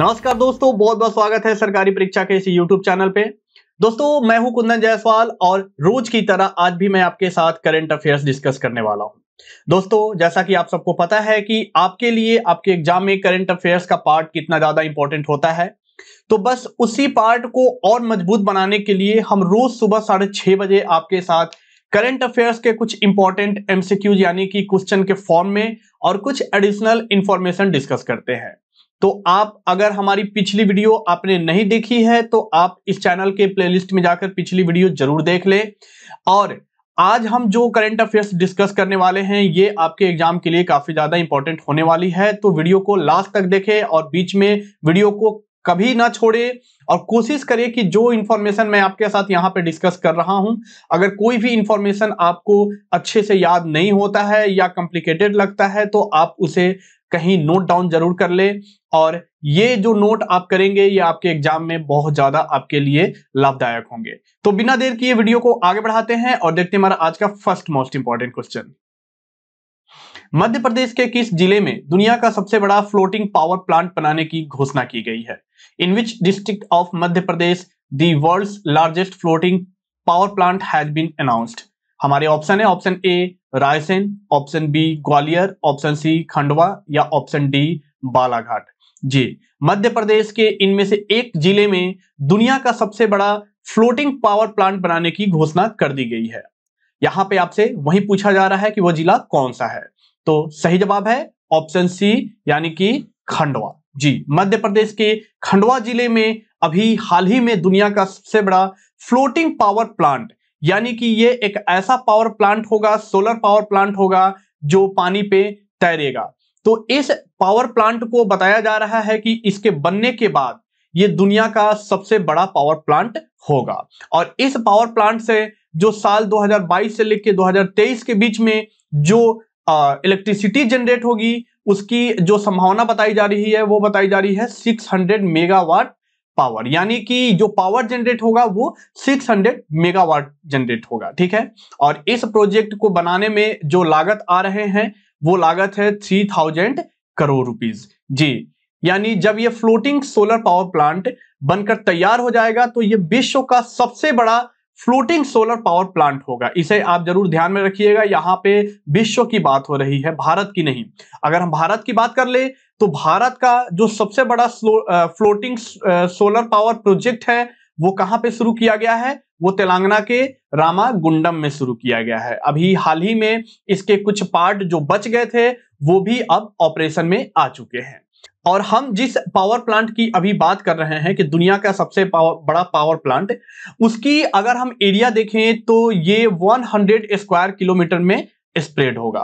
नमस्कार दोस्तों, बहुत बहुत स्वागत है सरकारी परीक्षा के इस YouTube चैनल पे। दोस्तों, मैं हूं कुंदन जायसवाल और रोज की तरह आज भी मैं आपके साथ करंट अफेयर्स डिस्कस करने वाला हूं। दोस्तों, जैसा कि आप सबको पता है कि आपके लिए आपके एग्जाम में करंट अफेयर्स का पार्ट कितना ज्यादा इंपॉर्टेंट होता है, तो बस उसी पार्ट को और मजबूत बनाने के लिए हम रोज सुबह 6:30 बजे आपके साथ करंट अफेयर्स के कुछ इंपॉर्टेंट एमसीक्यूज यानी कि क्वेश्चन के फॉर्म में और कुछ एडिशनल इंफॉर्मेशन डिस्कस करते हैं। तो आप अगर हमारी पिछली वीडियो आपने नहीं देखी है तो आप इस चैनल के प्लेलिस्ट में जाकर पिछली वीडियो जरूर देख लें। और आज हम जो करंट अफेयर्स डिस्कस करने वाले हैं ये आपके एग्जाम के लिए काफी ज्यादा इंपॉर्टेंट होने वाली है, तो वीडियो को लास्ट तक देखें और बीच में वीडियो को कभी ना छोड़े और कोशिश करें कि जो इंफॉर्मेशन मैं आपके साथ यहाँ पे डिस्कस कर रहा हूं, अगर कोई भी इंफॉर्मेशन आपको अच्छे से याद नहीं होता है या कॉम्प्लिकेटेड लगता है तो आप उसे कहीं नोट डाउन जरूर कर ले। और ये जो नोट आप करेंगे ये आपके एग्जाम में बहुत ज्यादा आपके लिए लाभदायक होंगे। तो बिना देर किए वीडियो को आगे बढ़ाते हैं और देखते हैं हमारा आज का फर्स्ट मोस्ट इंपॉर्टेंट क्वेश्चन। मध्य प्रदेश के किस जिले में दुनिया का सबसे बड़ा फ्लोटिंग पावर प्लांट बनाने की घोषणा की गई है? In which district of Madhya Pradesh the world's largest floating power plant has been announced? हमारे ऑप्शन है option A Raisen, option B Gwalior, option C Khandwa या ऑप्शन डी बालाघाट। जी, मध्य प्रदेश के इनमें से एक जिले में दुनिया का सबसे बड़ा फ्लोटिंग पावर प्लांट बनाने की घोषणा कर दी गई है। यहां पे आपसे वही पूछा जा रहा है कि वो जिला कौन सा है, तो सही जवाब है ऑप्शन सी यानी कि खंडवा। जी, मध्य प्रदेश के खंडवा जिले में अभी हाल ही में दुनिया का सबसे बड़ा फ्लोटिंग पावर प्लांट यानी कि ये एक ऐसा पावर प्लांट होगा, सोलर पावर प्लांट होगा जो पानी पे तैरेगा। तो इस पावर प्लांट को बताया जा रहा है कि इसके बनने के बाद ये दुनिया का सबसे बड़ा पावर प्लांट होगा। और इस पावर प्लांट से जो साल 2022 से लेकर 2023 के बीच में जो इलेक्ट्रिसिटी जनरेट होगी उसकी जो संभावना बताई जा रही है वो बताई जा रही है 600 मेगावाट पावर, यानी कि जो पावर जनरेट होगा वो 600 मेगावाट जनरेट होगा। ठीक है, और इस प्रोजेक्ट को बनाने में जो लागत आ रहे हैं वो लागत है 3000 करोड़ रुपीस। जी, यानी जब ये फ्लोटिंग सोलर पावर प्लांट बनकर तैयार हो जाएगा तो ये विश्व का सबसे बड़ा फ्लोटिंग सोलर पावर प्लांट होगा। इसे आप जरूर ध्यान में रखिएगा, यहाँ पे विश्व की बात हो रही है, भारत की नहीं। अगर हम भारत की बात कर ले तो भारत का जो सबसे बड़ा फ्लोटिंग सोलर पावर प्रोजेक्ट है वो कहां पे शुरू किया गया है? वो तेलंगाना के रामागुंडम में शुरू किया गया है। अभी हाल ही में इसके कुछ पार्ट जो बच गए थे वो भी अब ऑपरेशन में आ चुके हैं। और हम जिस पावर प्लांट की अभी बात कर रहे हैं कि दुनिया का सबसे बड़ा पावर प्लांट, उसकी अगर हम एरिया देखें तो ये 100 स्क्वायर किलोमीटर में स्प्रेड होगा।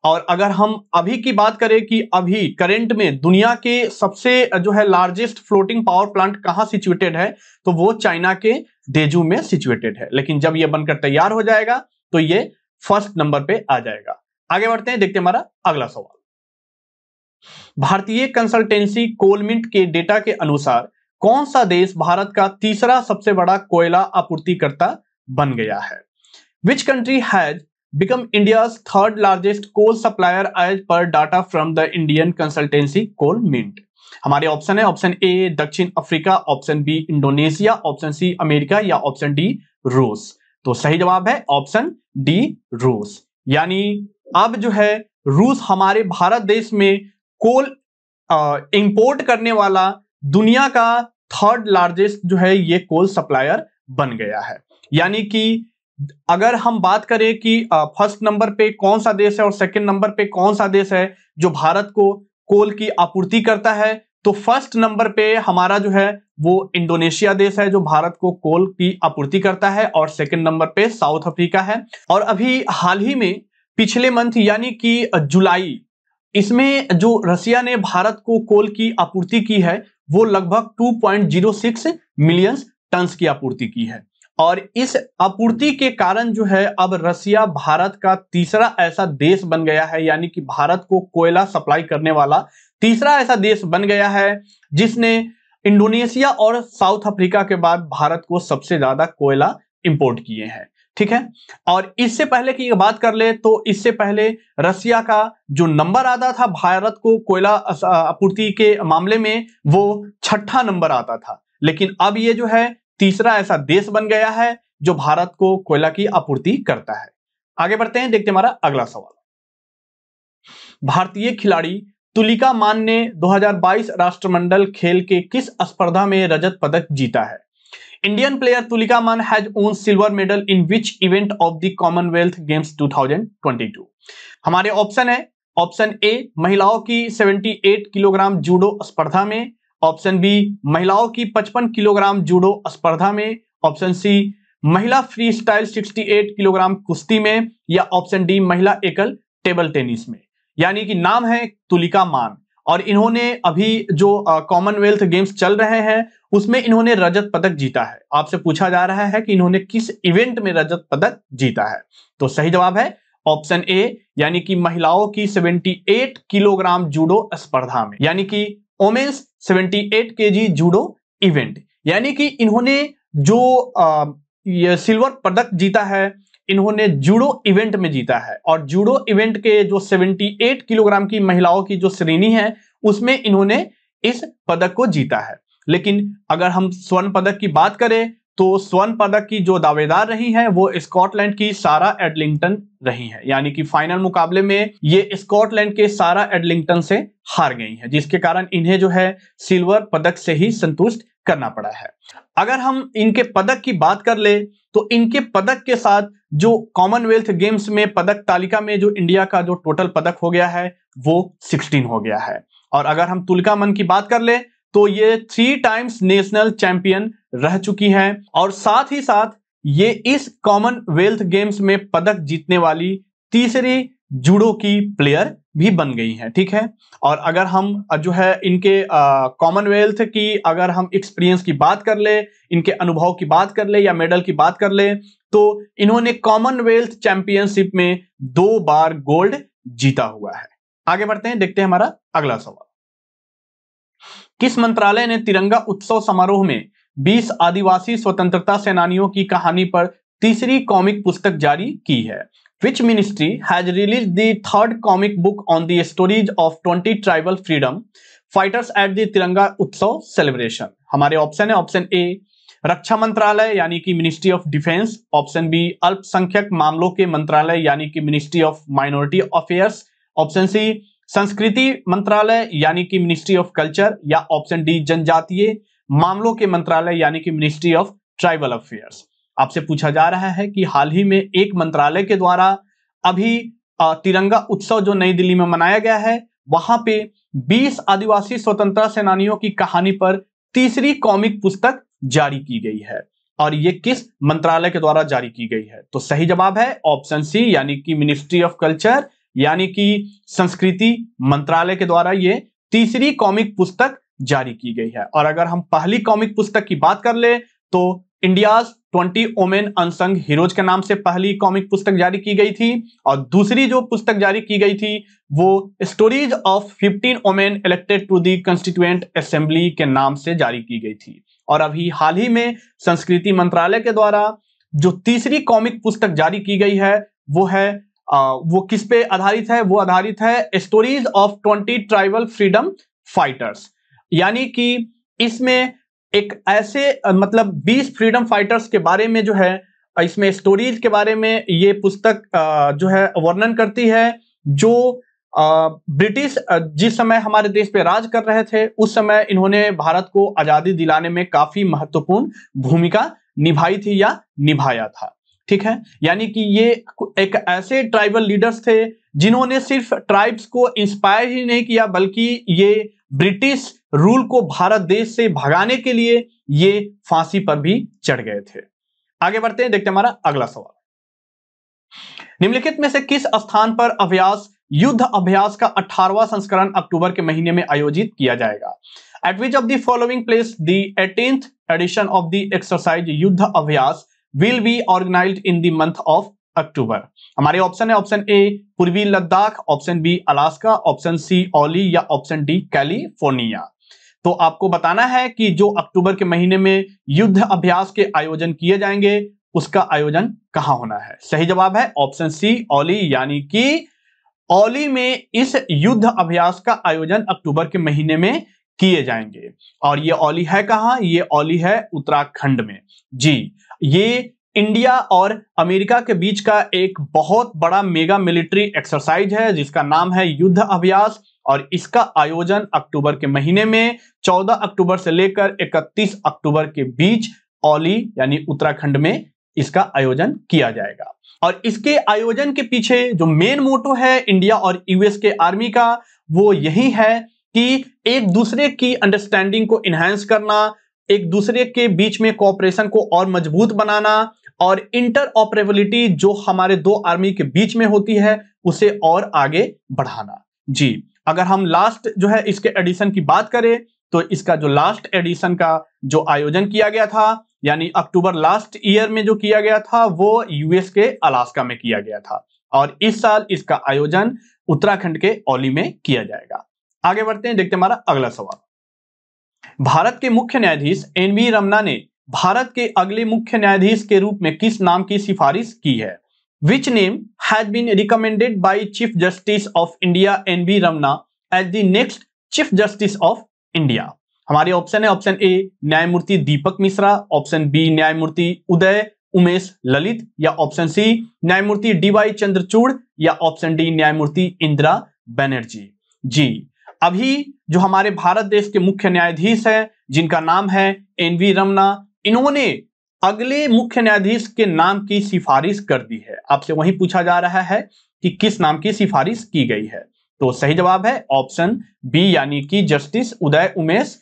और अगर हम अभी की बात करें कि अभी करंट में दुनिया के सबसे जो है लार्जेस्ट फ्लोटिंग पावर प्लांट कहां सिचुएटेड है, तो वो चाइना के देजू में सिचुएटेड है। लेकिन जब ये बनकर तैयार हो जाएगा तो ये फर्स्ट नंबर पे आ जाएगा। आगे बढ़ते हैं, देखते हैं हमारा अगला सवाल। भारतीय कंसल्टेंसी कोलमिंट के डेटा के अनुसार कौन सा देश भारत का तीसरा सबसे बड़ा कोयला आपूर्तिकर्ता बन गया है? Which country has become India's third largest coal supplier as per data from the Indian consultancy Coalmint? हमारे ऑप्शन है ऑप्शन ए दक्षिण Africa, option B Indonesia, option C America या ऑप्शन डी रूस। तो सही जवाब है ऑप्शन डी रूस। यानी अब जो है रूस हमारे भारत देश में कोल इंपोर्ट करने वाला दुनिया का थर्ड लार्जेस्ट जो है ये कोल सप्लायर बन गया है। यानी कि अगर हम बात करें कि फर्स्ट नंबर पे कौन सा देश है और सेकंड नंबर पे कौन सा देश है जो भारत को कोल की आपूर्ति करता है, तो फर्स्ट नंबर पे हमारा जो है वो इंडोनेशिया देश है जो भारत को कोल की आपूर्ति करता है, और सेकंड नंबर पे साउथ अफ्रीका है। और अभी हाल ही में पिछले मंथ यानी कि जुलाई, इसमें जो रसिया ने भारत को कोल की आपूर्ति की है वो लगभग 2.06 मिलियन टन की आपूर्ति की है। और इस आपूर्ति के कारण जो है अब रसिया भारत का तीसरा ऐसा देश बन गया है, यानी कि भारत को कोयला सप्लाई करने वाला तीसरा ऐसा देश बन गया है जिसने इंडोनेशिया और साउथ अफ्रीका के बाद भारत को सबसे ज्यादा कोयला इंपोर्ट किए हैं। ठीक है। और इससे पहले की बात कर ले तो इससे पहले रसिया का जो नंबर आता था भारत को कोयला आपूर्ति के मामले में, वो 6ठा नंबर आता था, लेकिन अब ये जो है तीसरा ऐसा देश बन गया है जो भारत को कोयला की आपूर्ति करता है। आगे बढ़ते हैं, देखते हैं हमारा अगला सवाल। भारतीय खिलाड़ी तुलिका मान ने 2022 राष्ट्रमंडल खेल के किस स्पर्धा में रजत पदक जीता है? इंडियन प्लेयर तुलिका मान has own silver medal in which event of the Commonwealth games 2022? हमारे ऑप्शन है, ऑप्शन ए महिलाओं की 78 किलोग्राम जूडो स्पर्धा में, ऑप्शन बी महिलाओं की 55 किलोग्राम जूडो स्पर्धा में, ऑप्शन सी महिला फ्री स्टाइल 68 किलोग्राम कुश्ती में, या ऑप्शन डी महिला एकल टेबल टेनिस में। यानी कि नाम है तुलिका मान और इन्होंने अभी जो कॉमनवेल्थ गेम्स चल रहे हैं उसमें इन्होंने रजत पदक जीता है। आपसे पूछा जा रहा है कि इन्होंने किस इवेंट में रजत पदक जीता है, तो सही जवाब है ऑप्शन ए, यानी कि महिलाओं की 78 किलोग्राम जूडो स्पर्धा में, यानी कि वोमेन्स 78 केजी जूडो इवेंट। यानी कि इन्होंने जो ये सिल्वर पदक जीता है इन्होंने जूडो इवेंट में जीता है, और जूडो इवेंट के जो 78 किलोग्राम की महिलाओं की जो श्रेणी है उसमें इन्होंने इस पदक को जीता है। लेकिन अगर हम स्वर्ण पदक की बात करें तो स्वर्ण पदक की जो दावेदार रही हैं वो स्कॉटलैंड की सारा एडलिंगटन रही हैं, यानी कि फाइनल मुकाबले में ये स्कॉटलैंड के सारा एडलिंगटन से हार गई हैं, जिसके कारण इन्हें जो है सिल्वर पदक से ही संतुष्ट करना पड़ा है। अगर हम इनके पदक की बात कर ले तो इनके पदक के साथ जो कॉमनवेल्थ गेम्स में पदक तालिका में जो इंडिया का जो टोटल पदक हो गया है वो 16 हो गया है। और अगर हम तुलिका मन की बात कर ले तो ये 3 टाइम्स नेशनल चैंपियन रह चुकी हैं, और साथ ही साथ ये इस कॉमनवेल्थ गेम्स में पदक जीतने वाली तीसरी जूडो की प्लेयर भी बन गई हैं। ठीक है, और अगर हम जो है इनके कॉमनवेल्थ की अगर हम एक्सपीरियंस की बात कर ले, इनके अनुभव की बात कर ले या मेडल की बात कर ले, तो इन्होंने कॉमनवेल्थ चैंपियनशिप में 2 बार गोल्ड जीता हुआ है। आगे बढ़ते हैं, देखते हैं हमारा अगला सवाल। किस मंत्रालय ने तिरंगा उत्सव समारोह में 20 आदिवासी स्वतंत्रता सेनानियों की कहानी पर तीसरी कॉमिक पुस्तक जारी की है? Which ministry has released the 3rd comic book on the stories of 20 tribal freedom fighters at the तिरंगा उत्सव सेलिब्रेशन? हमारे ऑप्शन है, ऑप्शन ए रक्षा मंत्रालय यानी कि ministry of defence, option B अल्पसंख्यक मामलों के मंत्रालय यानी कि ministry of minority affairs, option C संस्कृति मंत्रालय यानी कि मिनिस्ट्री ऑफ कल्चर, या ऑप्शन डी जनजातीय मामलों के मंत्रालय यानी कि मिनिस्ट्री ऑफ ट्राइबल अफेयर्स। आपसे पूछा जा रहा है कि हाल ही में एक मंत्रालय के द्वारा अभी तिरंगा उत्सव जो नई दिल्ली में मनाया गया है वहां पे 20 आदिवासी स्वतंत्रता सेनानियों की कहानी पर तीसरी कॉमिक पुस्तक जारी की गई है, और ये किस मंत्रालय के द्वारा जारी की गई है? तो सही जवाब है ऑप्शन सी, यानी कि मिनिस्ट्री ऑफ कल्चर यानी कि संस्कृति मंत्रालय के द्वारा ये तीसरी कॉमिक पुस्तक जारी की गई है। और अगर हम पहली कॉमिक पुस्तक की बात कर ले तो इंडियाज 20 वोमेन अनसंग हीरोज के नाम से पहली कॉमिक पुस्तक जारी की गई थी, और दूसरी जो पुस्तक जारी की गई थी वो stories of 15 women elected to the constituent assembly के नाम से जारी की गई थी। और अभी हाल ही में संस्कृति मंत्रालय के द्वारा जो तीसरी कॉमिक पुस्तक जारी की गई है वो है वो किस पे आधारित है? वो आधारित है stories of 20 tribal freedom fighters, यानी कि इसमें एक ऐसे मतलब 20 फ्रीडम फाइटर्स के बारे में जो है इसमें स्टोरीज के बारे में ये पुस्तक जो है वर्णन करती है, जो ब्रिटिश जिस समय हमारे देश पे राज कर रहे थे उस समय इन्होंने भारत को आजादी दिलाने में काफी महत्वपूर्ण भूमिका निभाई थी या निभाया था। ठीक है, यानी कि ये एक ऐसे ट्राइबल लीडर्स थे जिन्होंने सिर्फ ट्राइब्स को इंस्पायर ही नहीं किया बल्कि ये ब्रिटिश रूल को भारत देश से भगाने के लिए ये फांसी पर भी चढ़ गए थे। आगे बढ़ते हैं, देखते हैं हमारा अगला सवाल। निम्नलिखित में से किस स्थान पर अभ्यास युद्ध अभ्यास का 18वां संस्करण अक्टूबर के महीने में आयोजित किया जाएगा? At which of the following place the 18th edition of the exercise Yudh Abhyas will be organised in the month of October? हमारे ऑप्शन है, ऑप्शन ए पूर्वी Ladakh, option B Alaska, option C Auli, या ऑप्शन डी कैलिफोर्निया। तो आपको बताना है कि जो अक्टूबर के महीने में युद्ध अभ्यास के आयोजन किए जाएंगे उसका आयोजन कहां होना है? सही जवाब है ऑप्शन सी औली, यानी कि औली में इस युद्ध अभ्यास का आयोजन अक्टूबर के महीने में किए जाएंगे। और ये औली है कहां? ये औली है उत्तराखंड में। जी, ये इंडिया और अमेरिका के बीच का एक बहुत बड़ा मेगा मिलिट्री एक्सरसाइज है जिसका नाम है युद्ध अभ्यास, और इसका आयोजन अक्टूबर के महीने में 14 अक्टूबर से लेकर 31 अक्टूबर के बीच औली यानी उत्तराखंड में इसका आयोजन किया जाएगा। और इसके आयोजन के पीछे जो मेन मोटो है इंडिया और यूएस के आर्मी का, वो यही है कि एक दूसरे की अंडरस्टैंडिंग को इनहैंस करना, एक दूसरे के बीच में कोऑपरेशन को और मजबूत बनाना, और इंटर ऑपरेबिलिटी जो हमारे दो आर्मी के बीच में होती है उसे और आगे बढ़ाना। जी, अगर हम लास्ट जो है इसके एडिशन की बात करें तो इसका जो लास्ट एडिशन का जो आयोजन किया गया था, यानी अक्टूबर लास्ट ईयर में जो किया गया था, वो यूएस के अलास्का में किया गया था, और इस साल इसका आयोजन उत्तराखंड के औली में किया जाएगा। आगे बढ़ते हैं, देखते हैं हमारा अगला सवाल। भारत के मुख्य न्यायाधीश एन.वी. रमन्ना ने भारत के अगले मुख्य न्यायाधीश के रूप में किस नाम की सिफारिश की है? Which name has been recommended by Chief Justice of India N.V. Ramana as the next Chief Justice of India? हमारे ऑप्शन है, ऑप्शन ए न्यायमूर्ति दीपक मिश्रा, ऑप्शन बी न्यायमूर्ति उदय उमेश ललित, या ऑप्शन सी न्यायमूर्ति डी.वाई. चंद्रचूड़, या ऑप्शन डी न्यायमूर्ति इंदिरा बनर्जी। जी, अभी जो हमारे भारत देश के मुख्य न्यायाधीश हैं जिनका नाम है एन.वी. रमन्ना, इन्होंने अगले मुख्य न्यायाधीश के नाम की सिफारिश कर दी है। आपसे वही पूछा जा रहा है कि किस नाम की सिफारिश की गई है, तो सही जवाब है ऑप्शन बी, यानी कि जस्टिस उदय उमेश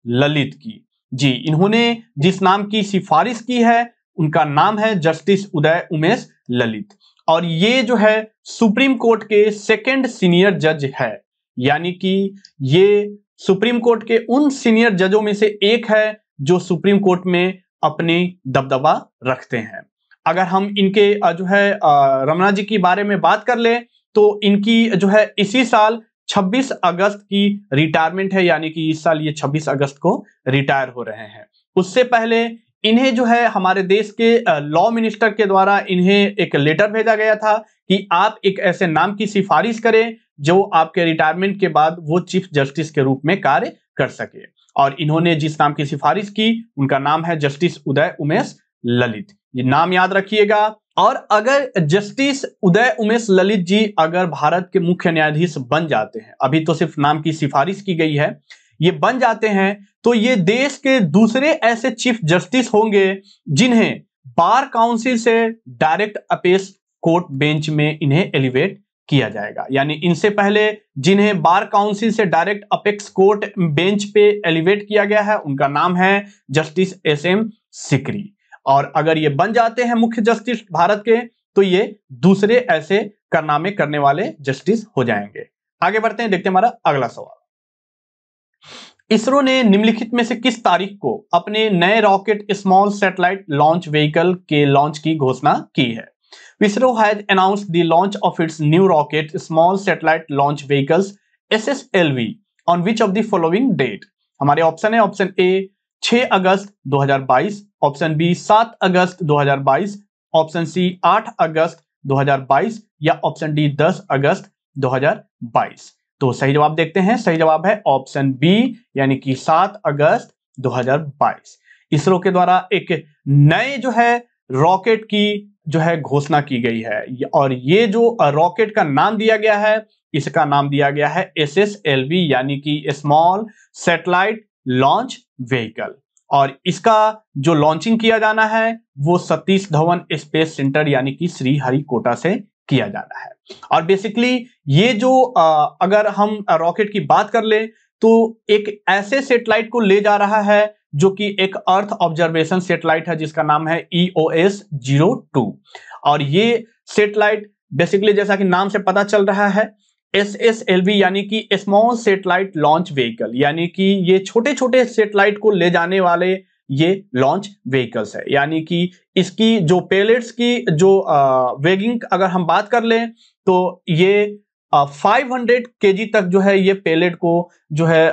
ललित की। जी, इन्होंने जिस नाम की सिफारिश की है उनका नाम है जस्टिस उदय उमेश ललित, और ये जो है सुप्रीम कोर्ट के सेकंड सीनियर जज है, यानी कि ये सुप्रीम कोर्ट के उन सीनियर जजों में से एक है जो सुप्रीम कोर्ट में अपनी दबदबा रखते हैं। अगर हम इनके जो है रमन्ना जी की बारे में बात कर ले तो इनकी जो है इसी साल 26 अगस्त की रिटायरमेंट है, यानी कि इस साल ये 26 अगस्त को रिटायर हो रहे हैं। उससे पहले इन्हें जो है हमारे देश के लॉ मिनिस्टर के द्वारा इन्हें एक लेटर भेजा गया था कि आप एक ऐसे नाम की सिफारिश करें जो आपके रिटायरमेंट के बाद वो चीफ जस्टिस के रूप में कार्य कर सके, और इन्होंने जिस नाम की सिफारिश की उनका नाम है जस्टिस उदय उमेश ललित। ये नाम याद रखिएगा। और अगर जस्टिस उदय उमेश ललित जी अगर भारत के मुख्य न्यायाधीश बन जाते हैं, अभी तो सिर्फ नाम की सिफारिश की गई है, ये बन जाते हैं तो ये देश के दूसरे ऐसे चीफ जस्टिस होंगे जिन्हें बार काउंसिल से डायरेक्ट अपेस कोर्ट बेंच में इन्हें एलिवेट किया जाएगा। यानी इनसे पहले जिन्हें बार काउंसिल से डायरेक्ट अपेक्स कोर्ट बेंच पे एलिवेट किया गया है उनका नाम है जस्टिस एस.एम. सिकरी, और अगर ये बन जाते हैं मुख्य जस्टिस भारत के तो ये दूसरे ऐसे कारनामे करने वाले जस्टिस हो जाएंगे। आगे बढ़ते हैं, देखते हैं हमारा अगला सवाल। इसरो ने निम्नलिखित में से किस तारीख को अपने नए rocket small satellite launch vehicle के लॉन्च की घोषणा की है? ISRO has announced the launch of its new rocket, Small Satellite Launch Vehicles (SSLV) on which of the following date? हमारे ऑप्शन है, ऑप्शन ए 6 अगस्त 2022, ऑप्शन बी 7 अगस्त 2022, option C 8 अगस्त 2022, या ऑप्शन डी 10 अगस्त 2022। तो सही जवाब देखते हैं, सही जवाब है ऑप्शन बी, यानी कि 7 अगस्त 2022। इसरो के द्वारा एक नए जो है रॉकेट की जो है घोषणा की गई है, और ये जो रॉकेट का नाम दिया गया है इसका नाम दिया गया है SSLV, यानी कि स्मॉल सैटेलाइट लॉन्च व्हीकल, और इसका जो लॉन्चिंग किया जाना है वो सतीश धवन स्पेस सेंटर यानी कि श्रीहरिकोटा से किया जाना है। और बेसिकली ये जो अगर हम रॉकेट की बात कर ले तो एक ऐसे सैटेलाइट को ले जा रहा है जो कि एक अर्थ ऑब्जर्वेशन सैटेलाइट है जिसका नाम है EOS-02, और ये सैटेलाइट बेसिकली जैसा कि नाम से पता चल रहा है SSLV यानी कि स्मॉल सैटेलाइट लॉन्च व्हीकल, यानी कि ये छोटे छोटे सैटेलाइट को ले जाने वाले ये लॉन्च व्हीकल्स है। यानी कि इसकी जो पेलेट्स की जो वेगिंग अगर हम बात कर लें तो ये 500 kg तक जो है ये पेलेट को जो है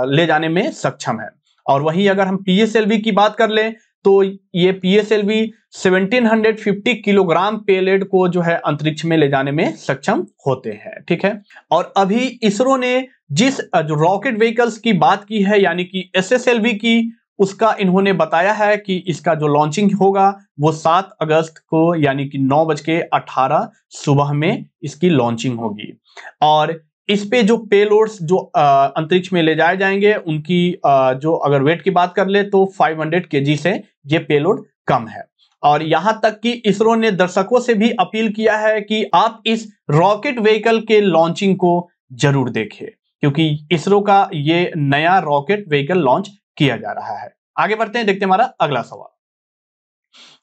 ले जाने में सक्षम है। और वहीं अगर हम PSLV की बात कर लें तो ये PSLV 1750 किलोग्राम पेलेड को जो है अंतरिक्ष में ले जाने में सक्षम होते हैं, ठीक है। और अभी इसरो ने जिस जो रॉकेट व्हीकल्स की बात की है यानी कि SSLV की, उसका इन्होंने बताया है कि इसका जो लॉन्चिंग होगा वो 7 अगस्त को यानी कि 9:18 सुबह में इसकी लॉन्चिंग होगी। और इस पे जो पेलोड्स जो अंतरिक्ष में ले जाए जाएंगे उनकी जो अगर वेट की बात कर ले तो 500 kg से ये पेलोड कम है। और यहां तक कि इसरो ने दर्शकों से भी अपील किया है कि आप इस रॉकेट व्हीकल के लॉन्चिंग को जरूर देखें, क्योंकि इसरो का ये नया रॉकेट व्हीकल लॉन्च किया जा रहा है। आगे बढ़ते हैं, देखते हैं हमारा अगला सवाल।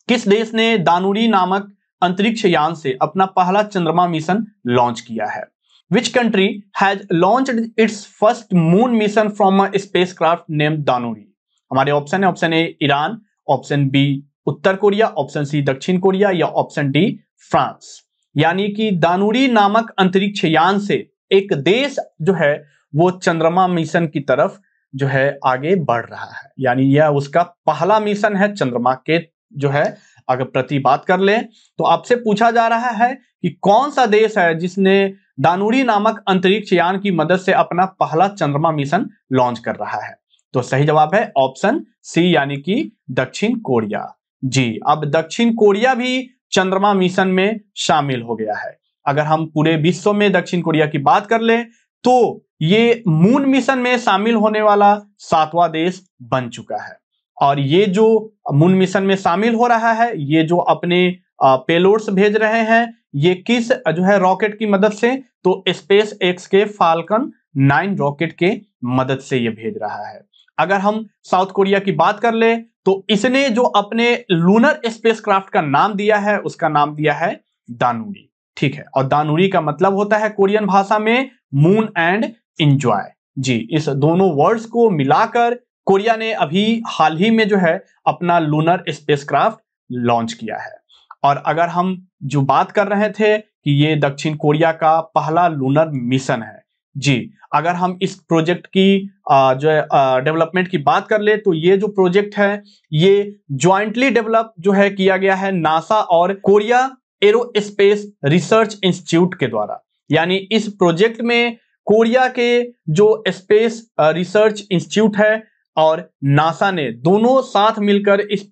किस देश ने दानुरी नामक अंतरिक्ष यान से अपना पहला चंद्रमा मिशन लॉन्च किया है? Which country has launched its first moon mission from a spacecraft named Danuri? हमारे ऑप्शन है, option A Iran, option B उत्तर कोरिया, ऑप्शन सी दक्षिण कोरिया या ऑप्शन डी फ्रांस। यानी कि दानुरी नामक अंतरिक्ष यान से एक देश जो है वो चंद्रमा मिशन की तरफ जो है आगे बढ़ रहा है, यानी यह उसका पहला मिशन है चंद्रमा के जो है। अगर प्रति बात कर ले तो आपसे पूछा जा रहा है कि कौन सा देश है जिसने दानुरी नामक अंतरिक्ष यान की मदद से अपना पहला चंद्रमा मिशन लॉन्च कर रहा है। तो सही जवाब है ऑप्शन सी यानी कि दक्षिण कोरिया। जी, अब दक्षिण कोरिया भी चंद्रमा मिशन में शामिल हो गया है। अगर हम पूरे विश्व में दक्षिण कोरिया की बात कर ले तो ये मून मिशन में शामिल होने वाला 7वां देश बन चुका है। और ये जो मून मिशन में शामिल हो रहा है, ये जो अपने पेलोड्स भेज रहे हैं, ये किस जो है रॉकेट की मदद से, तो स्पेस एक्स के फाल्कन 9 रॉकेट के मदद से ये भेज रहा है। अगर हम साउथ कोरिया की बात कर ले तो इसने जो अपने लूनर स्पेसक्राफ्ट का नाम दिया है उसका नाम दिया है दानुरी, ठीक है। और दानुरी का मतलब होता है कोरियन भाषा में मून एंड एंजॉय। जी, इस दोनों वर्ड्स को मिलाकर कोरिया ने अभी हाल ही में जो है अपना लूनर स्पेसक्राफ्ट लॉन्च किया है। और अगर हम जो बात कर रहे थे कि ये दक्षिण कोरिया का पहला लूनर मिशन है, जी, अगर हम इस प्रोजेक्ट की जो है डेवलपमेंट की बात कर ले तो ये जो प्रोजेक्ट है ये ज्वाइंटली डेवलप जो है किया गया है नासा और कोरिया एरोस्पेस रिसर्च इंस्टीट्यूट के द्वारा। यानी इस प्रोजेक्ट में कोरिया के जो स्पेस रिसर्च इंस्टीट्यूट है और नासा ने दोनों साथ मिलकर इस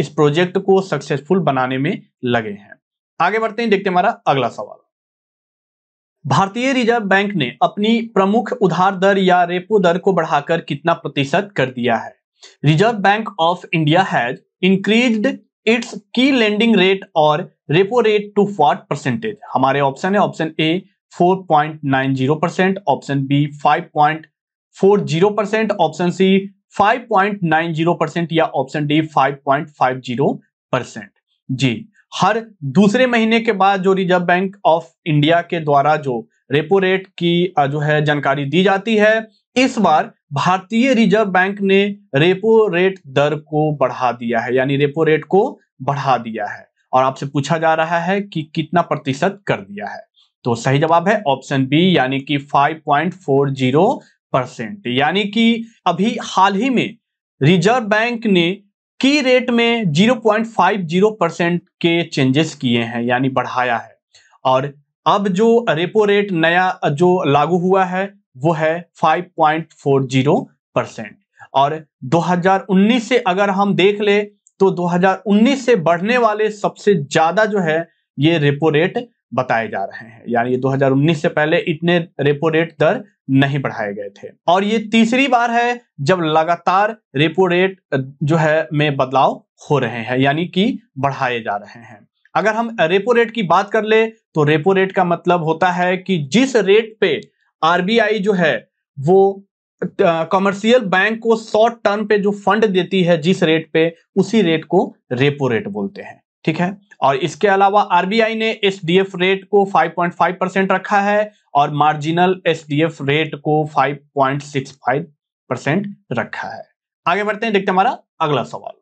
प्रोजेक्ट को सक्सेसफुल बनाने में लगे हैं। आगे बढ़ते हैं, देखते हैं हमारा अगला सवाल। भारतीय रिजर्व बैंक ने अपनी प्रमुख उधार दर या रेपो दर को बढ़ाकर कितना प्रतिशत कर दिया है? Reserve bank of India has increased its की लेंडिंग रेट और repo rate to what percentage? हमारे ऑप्शन है, option A 4.90%, option B 5.40%, option C 5.90% या ऑप्शन डी 5.50%। जी, हर दूसरे महीने के बाद जो रिजर्व बैंक ऑफ इंडिया के द्वारा जो रेपो रेट की जो है जानकारी दी जाती है, इस बार भारतीय रिजर्व बैंक ने रेपो रेट दर को बढ़ा दिया है, यानी रेपो रेट को बढ़ा दिया है। और आपसे पूछा जा रहा है कि कितना प्रतिशत कर दिया है, तो सही जवाब है ऑप्शन बी यानी कि 5.40%। यानी कि अभी हाल ही में रिजर्व बैंक ने की रेट में 0.50% के चेंजेस किए हैं, यानी बढ़ाया है। और अब जो रेपो रेट नया जो लागू हुआ है वो है 5.40%। और 2019 से अगर हम देख ले तो 2019 से बढ़ने वाले सबसे ज्यादा जो है ये रेपो रेट बताए जा रहे हैं, यानी 2019 से पहले इतने रेपो रेट दर नहीं बढ़ाए गए थे। और ये तीसरी बार है जब लगातार रेपो रेट जो है में बदलाव हो रहे हैं, यानी कि बढ़ाए जा रहे हैं। अगर हम रेपो रेट की बात कर ले तो रेपो रेट का मतलब होता है कि जिस रेट पे आरबीआई जो है वो कमर्शियल बैंक को शॉर्ट टर्म पे जो फंड देती है, जिस रेट पे, उसी रेट को रेपो रेट बोलते हैं, ठीक है। और इसके अलावा आरबीआई ने एसडीएफ रेट को 5.5% रखा है और मार्जिनल एसडीएफ रेट को 5.65% रखा है। आगे बढ़ते हैं, देखते हैं हमारा अगला सवाल।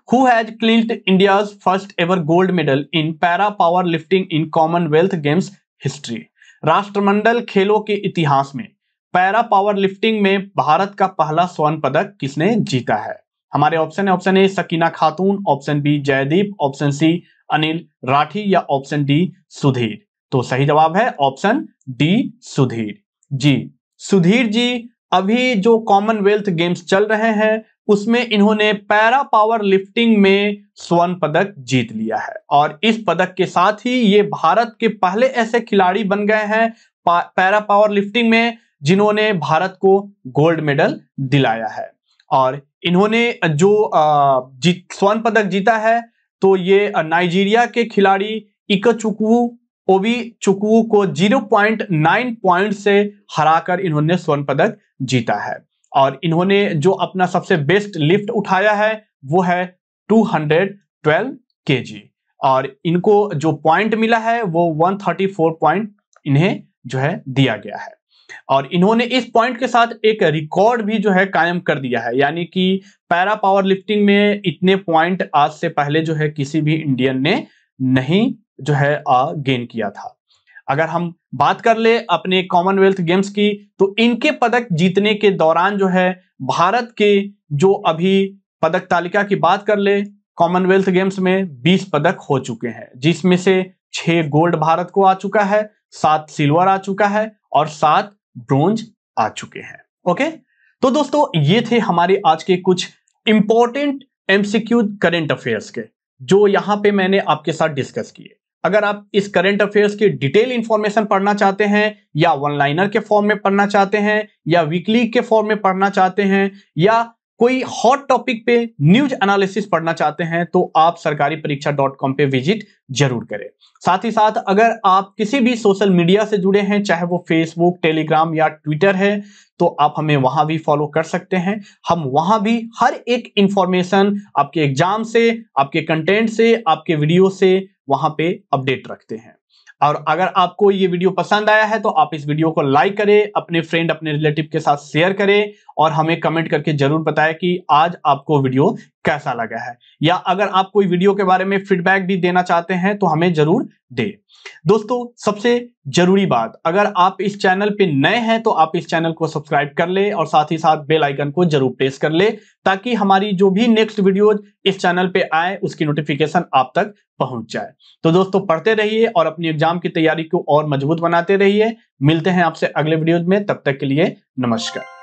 Who has clinched India's first ever gold medal in para power lifting in Commonwealth Games history? राष्ट्रमंडल खेलों के इतिहास में पैरा पावर लिफ्टिंग में भारत का पहला स्वर्ण पदक किसने जीता है? हमारे ऑप्शन है, option A Sakina Khatun, option B Jaideep, option C Anil Rathi या ऑप्शन डी सुधीर। तो सही जवाब है ऑप्शन डी सुधीर जी। सुधीर जी अभी जो कॉमनवेल्थ गेम्स चल रहे हैं उसमें इन्होंने पैरा पावर लिफ्टिंग में स्वर्ण पदक जीत लिया है और इस पदक के साथ ही ये भारत के पहले ऐसे खिलाड़ी बन गए हैं पैरा पावर लिफ्टिंग में जिन्होंने भारत को गोल्ड मेडल दिलाया है। और इन्होंने जो स्वर्ण पदक जीता है तो ये नाइजीरिया के खिलाड़ी इकचुकवू ओबी चुकवू को 0.9 पॉइंट से हराकर इन्होंने स्वर्ण पदक जीता है। और इन्होंने जो अपना सबसे बेस्ट लिफ्ट उठाया है वो है 212 केजी और इनको जो पॉइंट मिला है वो 134 पॉइंट इन्हें जो है दिया गया है। और इन्होंने इस पॉइंट के साथ एक रिकॉर्ड भी जो है कायम कर दिया है, यानी कि पैरा पावर लिफ्टिंग में इतने पॉइंट आज से पहले जो है किसी भी इंडियन ने नहीं जो है गेन किया था। अगर हम बात कर ले अपने कॉमनवेल्थ गेम्स की तो इनके पदक जीतने के दौरान जो है भारत के जो अभी पदक तालिका की बात कर ले कॉमनवेल्थ गेम्स में 20 पदक हो चुके हैं, जिसमें से 6 गोल्ड भारत को आ चुका है, 7 सिल्वर आ चुका है और 7 ब्रोंज आ चुके हैं। ओके, तो दोस्तों ये थे हमारे आज के कुछ इंपॉर्टेंट एमसीक्यू करंट अफेयर्स के जो यहां पे मैंने आपके साथ डिस्कस किए। अगर आप इस करंट अफेयर्स की डिटेल इंफॉर्मेशन पढ़ना चाहते हैं या वन लाइनर के फॉर्म में पढ़ना चाहते हैं या वीकली के फॉर्म में पढ़ना चाहते हैं या कोई हॉट टॉपिक पे न्यूज एनालिसिस पढ़ना चाहते हैं तो आप sarkariPariksha.com पे विजिट जरूर करें। साथ ही साथ अगर आप किसी भी सोशल मीडिया से जुड़े हैं, चाहे वो फेसबुक, टेलीग्राम या ट्विटर है, तो आप हमें वहां भी फॉलो कर सकते हैं। हम वहां भी हर एक इंफॉर्मेशन आपके एग्जाम से, आपके कंटेंट से, आपके वीडियो से वहां पे अपडेट रखते हैं। और अगर आपको ये वीडियो पसंद आया है तो आप इस वीडियो को लाइक करें, अपने फ्रेंड, अपने रिलेटिव के साथ शेयर करें और हमें कमेंट करके जरूर बताएं कि आज आपको वीडियो कैसा लगा है, या अगर आप कोई वीडियो के बारे में फीडबैक भी देना चाहते हैं तो हमें जरूर दें। दोस्तों सबसे जरूरी बात, अगर आप इस चैनल पे नए हैं तो आप इस चैनल को सब्सक्राइब कर ले और साथ ही साथ बेल आइकन को जरूर प्रेस कर ले ताकि हमारी जो भी नेक्स्ट वीडियोज इस चैनल पे आए उसकी नोटिफिकेशन आप तक पहुंच जाए। तो दोस्तों पढ़ते रहिए और अपनी एग्जाम की तैयारी को और मजबूत बनाते रहिए। मिलते हैं आपसे अगले वीडियोज में, तब तक के लिए नमस्कार।